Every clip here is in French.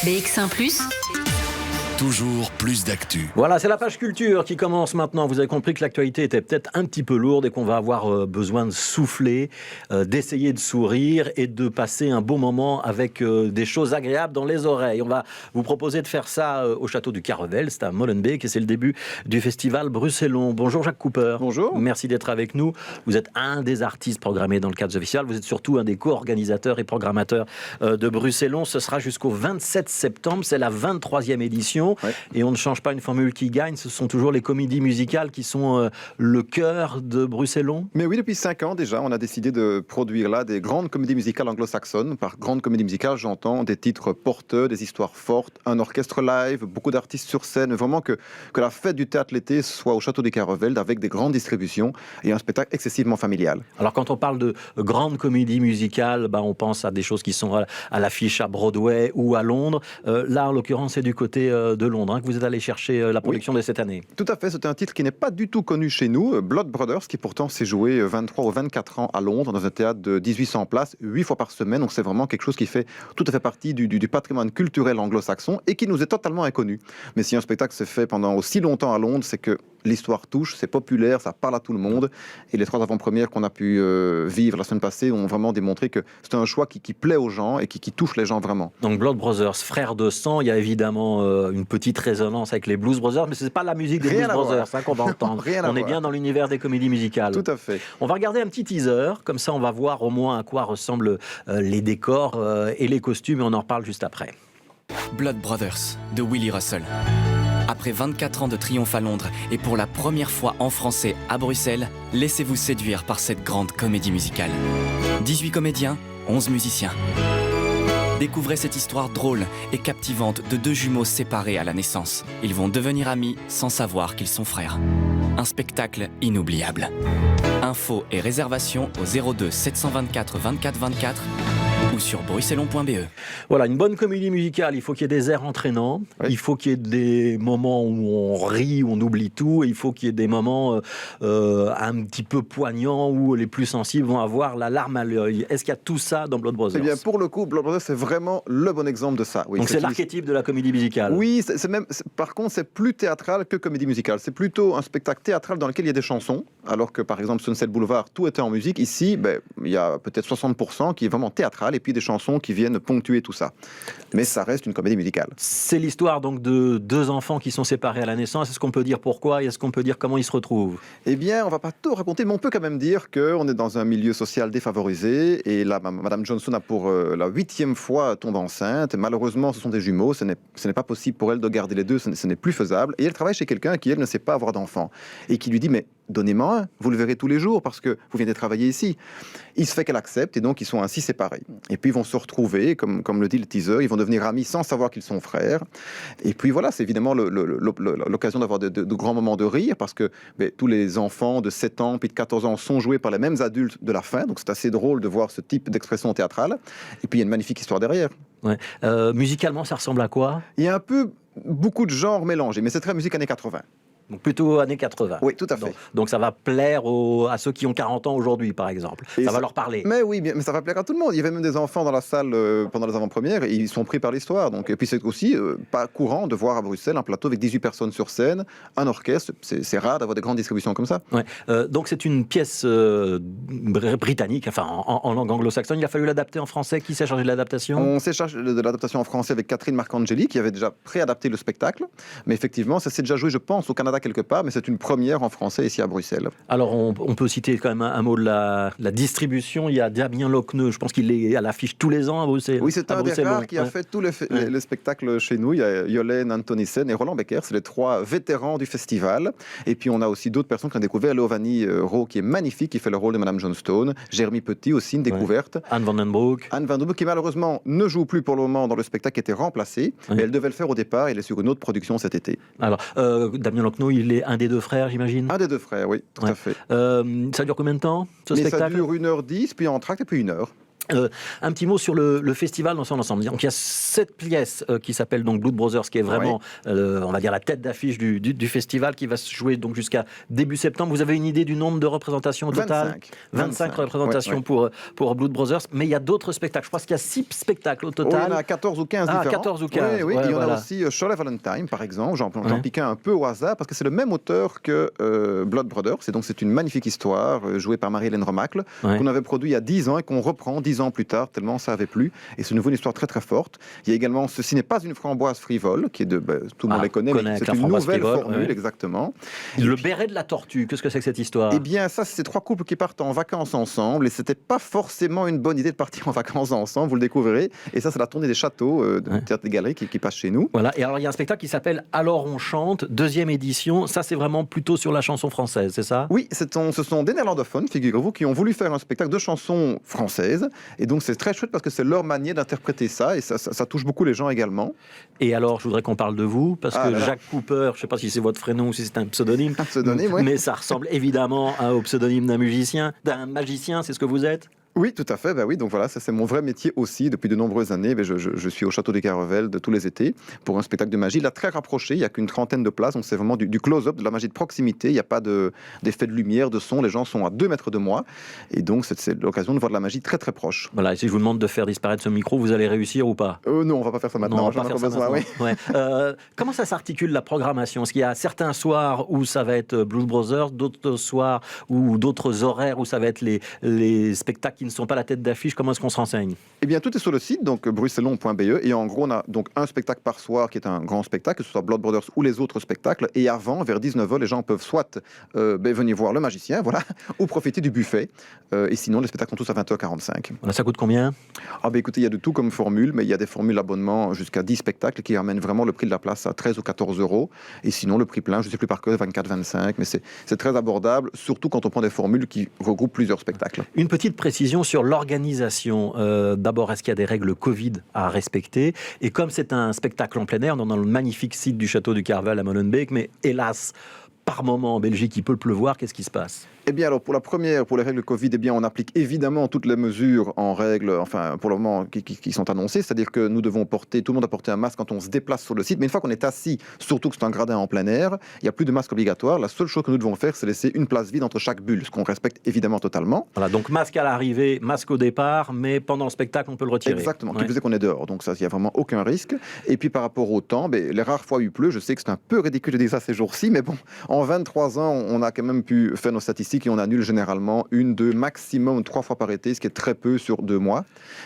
BX1 +, toujours plus d'actu. Voilà, c'est la page culture qui commence maintenant. Vous avez compris que l'actualité était peut-être un petit peu lourde et qu'on va avoir besoin de souffler, d'essayer de sourire et de passer un beau moment avec des choses agréables dans les oreilles. On va vous proposer de faire ça au château du Carevel, c'est à Molenbeek et c'est le début du festival Bruxellon. Bonjour Jacques Cooper. Bonjour. Merci d'être avec nous. vous êtes un des artistes programmés dans le cadre officiel. Vous êtes surtout un des co-organisateurs et programmateurs de Bruxellon. Ce sera jusqu'au 27 septembre. C'est la 23e édition. Ouais. Et on ne change pas une formule qui gagne. Ce sont toujours les comédies musicales qui sont le cœur de Bruxellon. Mais oui, depuis 5 ans déjà, on a décidé de produire là des grandes comédies musicales anglo-saxonnes. Par grande comédie musicale, j'entends des titres porteurs, des histoires fortes, un orchestre live, beaucoup d'artistes sur scène. Vraiment que la fête du théâtre l'été soit au château des Carevel avec des grandes distributions et un spectacle excessivement familial. Alors quand on parle de grandes comédies musicales, on pense à des choses qui sont à l'affiche à Broadway ou à Londres. Là, en l'occurrence, c'est du côté de Londres que vous êtes allé chercher la production de cette année. Tout à fait, c'est un titre qui n'est pas du tout connu chez nous, Blood Brothers, qui pourtant s'est joué 23 ou 24 ans à Londres, dans un théâtre de 1800 places, 8 fois par semaine, donc c'est vraiment quelque chose qui fait tout à fait partie du patrimoine culturel anglo-saxon et qui nous est totalement inconnu. Mais si un spectacle s'est fait pendant aussi longtemps à Londres, c'est que l'histoire touche, c'est populaire, ça parle à tout le monde. Et les 3 avant-premières qu'on a pu vivre la semaine passée ont vraiment démontré que c'est un choix qui plaît aux gens et qui touche les gens vraiment. Donc Blood Brothers, frères de sang, il y a évidemment une petite résonance avec les Blues Brothers, mais ce n'est pas la musique des Blues Brothers qu'on va entendre. On est bien dans l'univers des comédies musicales. Tout à fait. On va regarder un petit teaser, comme ça on va voir au moins à quoi ressemblent les décors et les costumes, et on en reparle juste après. Blood Brothers de Willy Russell. Après 24 ans de triomphe à Londres et pour la première fois en français à Bruxelles, laissez-vous séduire par cette grande comédie musicale. 18 comédiens, 11 musiciens. Découvrez cette histoire drôle et captivante de 2 jumeaux séparés à la naissance. Ils vont devenir amis sans savoir qu'ils sont frères. Un spectacle inoubliable. Infos et réservations au 02 724 24 24 ou sur bruxellon.be. Voilà, une bonne comédie musicale, il faut qu'il y ait des airs entraînants, oui. Il faut qu'il y ait des moments où on rit, où on oublie tout, et il faut qu'il y ait des moments un petit peu poignants où les plus sensibles vont avoir la larme à l'œil. Est-ce qu'il y a tout ça dans Blood Brothers ? Eh bien, pour le coup, Blood Brothers, c'est vraiment le bon exemple de ça. Oui, donc c'est l'archétype de la comédie musicale. Oui, par contre, c'est plus théâtral que comédie musicale. C'est plutôt un spectacle théâtral dans lequel il y a des chansons, alors que par exemple Sunset Boulevard, tout était en musique. Ici, il y a peut-être 60% qui est vraiment théâtral, et puis des chansons qui viennent ponctuer tout ça. Mais ça reste une comédie musicale. C'est l'histoire donc de 2 enfants qui sont séparés à la naissance. Est-ce qu'on peut dire pourquoi et est-ce qu'on peut dire comment ils se retrouvent ? Eh bien, on va pas tout raconter, mais on peut quand même dire qu'on est dans un milieu social défavorisé et là, Madame Johnson a pour la 8e fois tombé enceinte. Malheureusement, ce sont des jumeaux. Ce n'est pas possible pour elle de garder les deux. Ce n'est plus faisable. Et elle travaille chez quelqu'un qui, elle, ne sait pas avoir d'enfant et qui lui dit, mais donnez-moi un, vous le verrez tous les jours parce que vous venez travailler ici. Il se fait qu'elle accepte et donc ils sont ainsi séparés. Et puis ils vont se retrouver, comme le dit le teaser, ils vont devenir amis sans savoir qu'ils sont frères. Et puis voilà, c'est évidemment l'occasion d'avoir de grands moments de rire parce que tous les enfants de 7 ans puis de 14 ans sont joués par les mêmes adultes de la fin. Donc c'est assez drôle de voir ce type d'expression théâtrale. Et puis il y a une magnifique histoire derrière. Ouais. Musicalement, ça ressemble à quoi ? Il y a beaucoup de genres mélangés, mais c'est très musique années 80. Donc plutôt années 80. Oui, tout à fait. Donc ça va plaire à ceux qui ont 40 ans aujourd'hui, par exemple. Ça va leur parler. Mais oui, mais ça va plaire à tout le monde. Il y avait même des enfants dans la salle pendant les avant-premières et ils sont pris par l'histoire. Et puis c'est aussi pas courant de voir à Bruxelles un plateau avec 18 personnes sur scène, un orchestre. C'est rare d'avoir des grandes distributions comme ça. Ouais. Donc c'est une pièce britannique, enfin en langue anglo-saxonne. Il a fallu l'adapter en français. Qui s'est chargé de l'adaptation ? On s'est chargé de l'adaptation en français avec Catherine Marcangeli qui avait déjà préadapté le spectacle. Mais effectivement, ça s'est déjà joué, je pense, au Canada quelque part, mais c'est une première en français ici à Bruxelles. Alors on peut citer quand même un mot de la distribution. Il y a Damien Lockneux, je pense qu'il est à l'affiche tous les ans à Bruxelles. Oui, c'est un des rares qui a fait tous les spectacles chez nous. Il y a Yolène Antonissen et Roland Becker, c'est les 3 vétérans du festival. Et puis on a aussi d'autres personnes qui ont découvert Léovanie Rowe, qui est magnifique, qui fait le rôle de Madame Johnstone. Jérémy Petit aussi, une découverte. Anne van den Broek. Anne van den Broek qui malheureusement ne joue plus pour le moment dans le spectacle qui était remplacé. Mais elle devait le faire au départ. Elle est sur une autre production cet été. Alors, Damien Lockneux, il est un des 2 frères, j'imagine. Un des 2 frères, oui, tout à fait. Ça dure combien de temps, ce spectacle ? Ça dure 1h10, puis en entracte, et puis 1 heure. Un petit mot sur le festival dans son ensemble. Donc il y a 7 pièces qui s'appellent donc Blood Brothers, qui est vraiment, on va dire, la tête d'affiche du festival, qui va se jouer donc jusqu'à début septembre. Vous avez une idée du nombre de représentations au total? 25 représentations pour Blood Brothers. Mais il y a d'autres spectacles. Je pense qu'il y a 6 spectacles au total. Il y en a 14 ou 15 différents. 14 ou 15. Oui. Il y en a aussi Shirley Valentine, par exemple. J'en pique un peu au hasard, parce que c'est le même auteur que Blood Brothers. Et donc c'est une magnifique histoire jouée par Marie-Hélène Remacle, qu'on avait produit il y a 10 ans et qu'on reprend 10 ans plus tard, tellement ça avait plu. Et c'est nouveau une histoire très très forte. Il y a également Ceci n'est pas une framboise frivole, qui est tout le monde les connaît, mais c'est une nouvelle formule, exactement. Le béret de la tortue, qu'est-ce que c'est que cette histoire? Eh bien, ça, c'est 3 couples qui partent en vacances ensemble, et c'était pas forcément une bonne idée de partir en vacances ensemble, vous le découvrirez. Et ça, c'est la tournée des châteaux de Théâtre des Galeries qui passe chez nous. Voilà, et alors il y a un spectacle qui s'appelle Alors on chante, 2e édition. Ça, c'est vraiment plutôt sur la chanson française, c'est ça? Oui, ce sont des néerlandophones, figurez-vous, qui ont voulu faire un spectacle de chansons françaises. Et donc, c'est très chouette parce que c'est leur manière d'interpréter ça, et ça touche beaucoup les gens également. Et alors, je voudrais qu'on parle de vous, parce que Jacques Cooper, je ne sais pas si c'est votre prénom ou si c'est un pseudonyme, oui. Mais ça ressemble évidemment au pseudonyme d'un magicien, c'est ce que vous êtes? Oui, tout à fait. Oui. Donc voilà, ça c'est mon vrai métier aussi depuis de nombreuses années. Je suis au château des Caravelles de tous les étés pour un spectacle de magie. Là, très rapproché, il n'y a qu'une trentaine de places, donc c'est vraiment du close-up, de la magie de proximité. Il n'y a pas d'effet de lumière, de son. Les gens sont à 2 mètres de moi, et donc c'est l'occasion de voir de la magie très très proche. Voilà. Et si je vous demande de faire disparaître ce micro, vous allez réussir ou pas? Non, on va pas faire ça maintenant. J'en ai pas besoin. Oui. Ouais. Comment ça s'articule la programmation? Est-ce qu'il y a certains soirs où ça va être Blues Brothers, d'autres soirs ou d'autres horaires où ça va être les spectacles qui ne sont pas la tête d'affiche? Comment est-ce qu'on se renseigne? Eh bien, tout est sur le site, donc bruxellon.be, et en gros, on a donc un spectacle par soir qui est un grand spectacle, que ce soit Blood Brothers ou les autres spectacles, et avant, vers 19h, les gens peuvent soit venir voir le magicien, voilà, ou profiter du buffet, et sinon, les spectacles sont tous à 20h45. Voilà, ça coûte combien? Écoutez, il y a de tout comme formule, mais il y a des formules d'abonnement jusqu'à 10 spectacles qui amènent vraiment le prix de la place à 13 ou 14 euros, et sinon, le prix plein, je ne sais plus par cœur, 24-25, mais c'est très abordable, surtout quand on prend des formules qui regroupent plusieurs spectacles. Une petite précision sur l'organisation. D'abord, est-ce qu'il y a des règles Covid à respecter? Et comme c'est un spectacle en plein air, dans le magnifique site du château du Carvel à Molenbeek, mais hélas, par moment en Belgique, il peut pleuvoir, qu'est-ce qui se passe? Eh bien, alors, pour les règles Covid, eh bien, on applique évidemment toutes les mesures en règle, enfin, pour le moment, qui sont annoncées. C'est-à-dire que nous devons tout le monde a porté un masque quand on se déplace sur le site. Mais une fois qu'on est assis, surtout que c'est un gradin en plein air, il n'y a plus de masque obligatoire. La seule chose que nous devons faire, c'est laisser une place vide entre chaque bulle, ce qu'on respecte évidemment totalement. Voilà, donc masque à l'arrivée, masque au départ, mais pendant le spectacle, on peut le retirer. Exactement, qui faisait qu'on est dehors. Donc ça, il n'y a vraiment aucun risque. Et puis par rapport au temps, les rares fois où il pleut, je sais que c'est un peu ridicule de dire ça ces jours-ci, mais bon, en 23 ans, on a quand même pu faire nos statistiques et on annule généralement 1, 2, maximum 3 fois par été, ce qui est très peu sur 2 mois.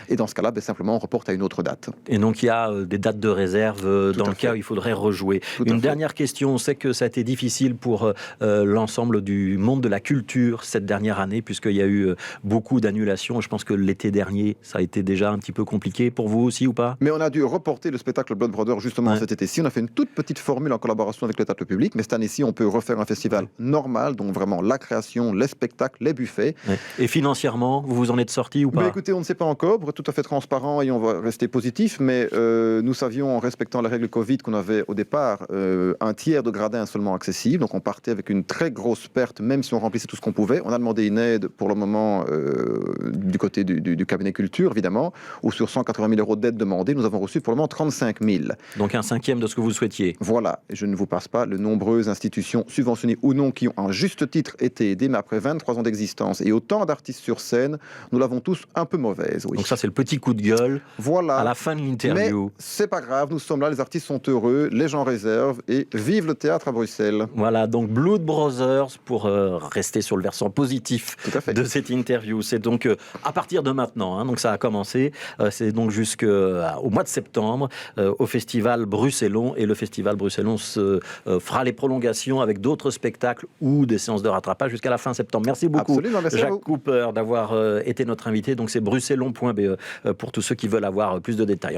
Et dans ce cas-là, simplement, on reporte à une autre date. Et donc, il y a des dates de réserve dans le cas où il faudrait rejouer. Une dernière question. On sait que ça a été difficile pour l'ensemble du monde de la culture cette dernière année, puisqu'il y a eu beaucoup d'annulations. Je pense que l'été dernier, ça a été déjà un petit peu compliqué pour vous aussi, ou pas? Mais on a dû reporter le spectacle Blood Brothers justement cet été-ci. On a fait une toute petite formule en collaboration avec le théâtre public, mais cette année-ci, on peut refaire un festival normal, donc vraiment la création, les spectacles, les buffets. Et financièrement, vous vous en êtes sorti ou pas? Écoutez, on ne sait pas encore, pour être tout à fait transparent, et on va rester positif, mais nous savions, en respectant les règles Covid, qu'on avait au départ un tiers de gradins seulement accessible, donc on partait avec une très grosse perte, même si on remplissait tout ce qu'on pouvait. On a demandé une aide pour le moment du côté du cabinet culture, évidemment, où sur 180 000 euros d'aide demandée, nous avons reçu pour le moment 35 000. Donc un cinquième de ce que vous souhaitiez. Voilà, et je ne vous passe pas les nombreuses institutions subventionnées ou non qui ont en juste titre été aidées, mais après 23 ans d'existence et autant d'artistes sur scène, nous l'avons tous un peu mauvaise. Oui. Donc ça, c'est le petit coup de gueule à la fin de l'interview. Mais c'est pas grave, nous sommes là, les artistes sont heureux, les gens réservent et vive le théâtre à Bruxelles. Voilà, donc Blood Brothers, pour rester sur le versant positif de cette interview. C'est donc à partir de maintenant, donc ça a commencé, c'est donc jusqu'au mois de septembre au Festival Bruxellon, et le Festival Bruxellon fera les prolongations avec d'autres spectacles ou des séances de rattrapage jusqu'à la fin septembre. Merci beaucoup Jacques Cooper d'avoir été notre invité. Donc c'est bruxellon.be pour tous ceux qui veulent avoir plus de détails.